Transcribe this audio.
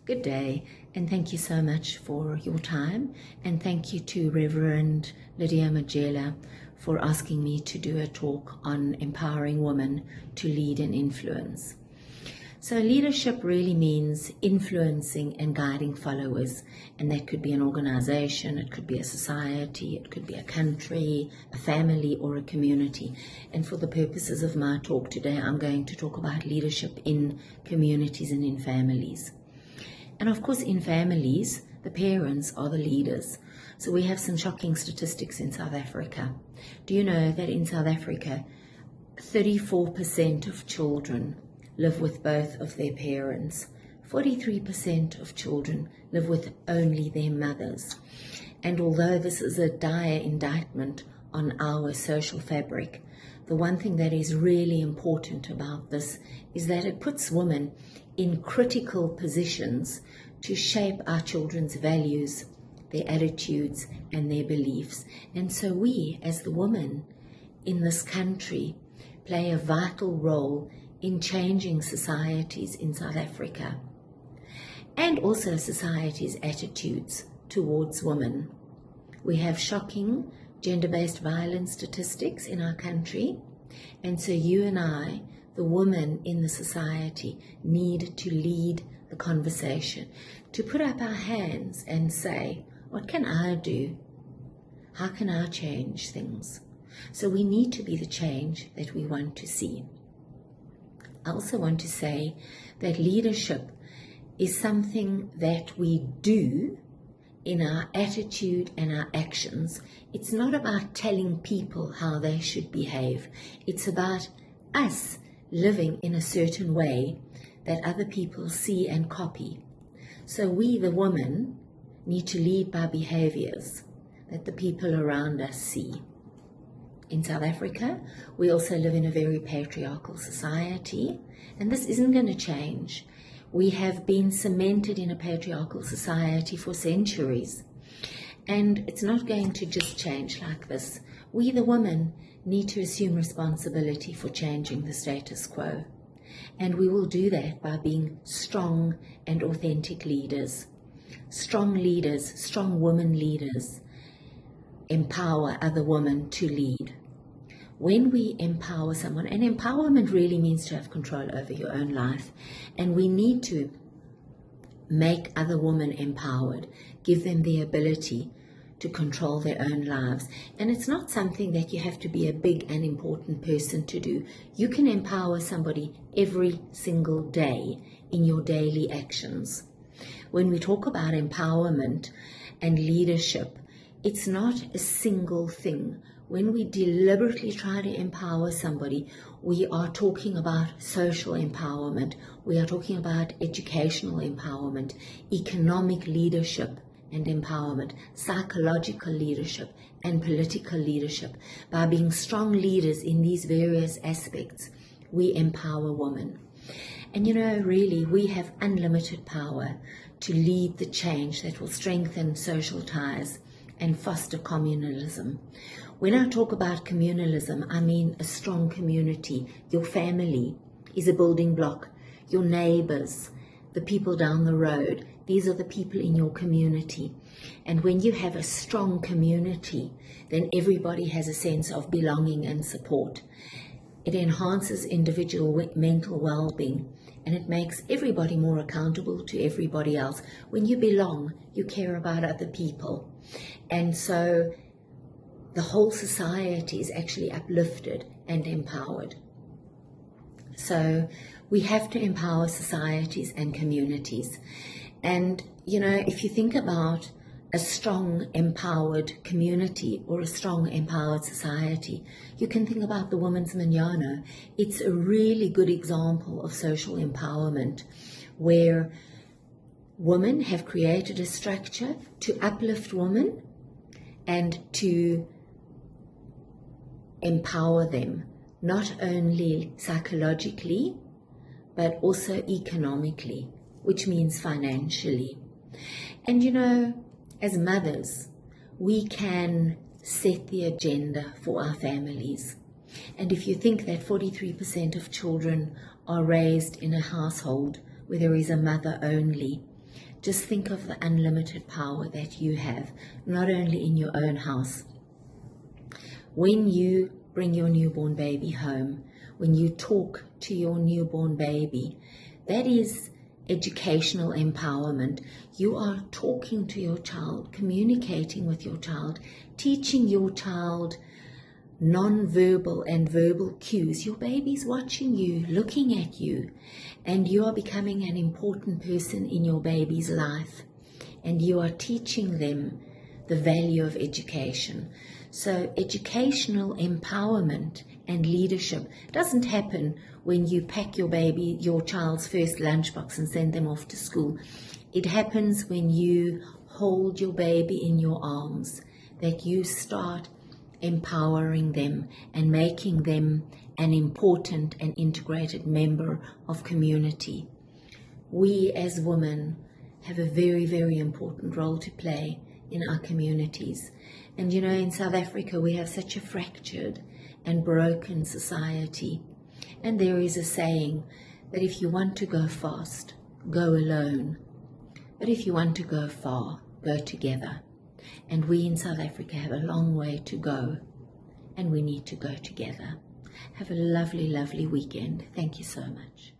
Good day, and thank you so much for your time, and thank you to Reverend Lydia Magela for asking me to do a talk on empowering women to lead and influence. So leadership really means influencing and guiding followers, and that could be an organization, it could be a society, it could be a country, a family, or a community. And for the purposes of my talk today, I'm going to talk about leadership in communities and in families. And of course, in families, the parents are the leaders. So we have some shocking statistics in South Africa. Do you know that in South Africa, 34% of children live with both of their parents? 43% of children live with only their mothers. And although this is a dire indictment on our social fabric, the one thing that is really important about this is that it puts women in critical positions to shape our children's values, their attitudes, and their beliefs. And so we, as the women in this country, play a vital role in changing societies in South Africa, and also society's attitudes towards women. We have shocking gender-based violence statistics in our country, and so you and I, the women in the society, need to lead the conversation, to put up our hands and say, what can I do? How can I change things? So we need to be the change that we want to see. I also want to say that leadership is something that we do in our attitude and our actions. It's not about telling people how they should behave. It's about us living in a certain way that other people see and copy. So we, the women, need to lead by behaviors that the people around us see. In South Africa, we also live in a very patriarchal society, and this isn't going to change. We have been cemented in a patriarchal society for centuries, and it's not going to just change like this. We, the women, need to assume responsibility for changing the status quo, and we will do that by being strong and authentic leaders. Strong leaders, strong women leaders, empower other women to lead. When we empower someone, and empowerment really means to have control over your own life, and we need to make other women empowered, give them the ability to control their own lives. And it's not something that you have to be a big and important person to do. You can empower somebody every single day in your daily actions. When we talk about empowerment and leadership, it's not a single thing. When we deliberately try to empower somebody, we are talking about social empowerment, we are talking about educational empowerment, economic leadership and empowerment, psychological leadership and political leadership. By being strong leaders in these various aspects, we empower women. And really, we have unlimited power to lead the change that will strengthen social ties and foster communalism. When I talk about communalism, I mean a strong community. Your family is a building block. Your neighbors, the people down the road, these are the people in your community. And when you have a strong community, then everybody has a sense of belonging and support. It enhances individual mental well-being, and it makes everybody more accountable to everybody else. When you belong, you care about other people. And so the whole society is actually uplifted and empowered. So we have to empower societies and communities. And, if you think about a strong, empowered community or a strong, empowered society, you can think about the Women's Manano. It's a really good example of social empowerment where women have created a structure to uplift women and to empower them, not only psychologically, but also economically, which means financially. And as mothers, we can set the agenda for our families. And if you think that 43% of children are raised in a household where there is a mother only, just think of the unlimited power that you have, not only in your own house. When you bring your newborn baby home, when you talk to your newborn baby, that is educational empowerment. You are talking to your child, communicating with your child, teaching your child non-verbal and verbal cues. Your baby's watching you, looking at you, and you are becoming an important person in your baby's life, and you are teaching them the value of education. So educational empowerment and leadership doesn't happen when you pack your child's first lunchbox and send them off to school. It happens when you hold your baby in your arms, that you start empowering them and making them an important and integrated member of community. We as women have a very, very important role to play in our communities. And you know, in South Africa, we have such a fractured and broken society. And there is a saying that if you want to go fast, go alone. But if you want to go far, go together. And we in South Africa have a long way to go, and we need to go together. Have a lovely, lovely weekend. Thank you so much.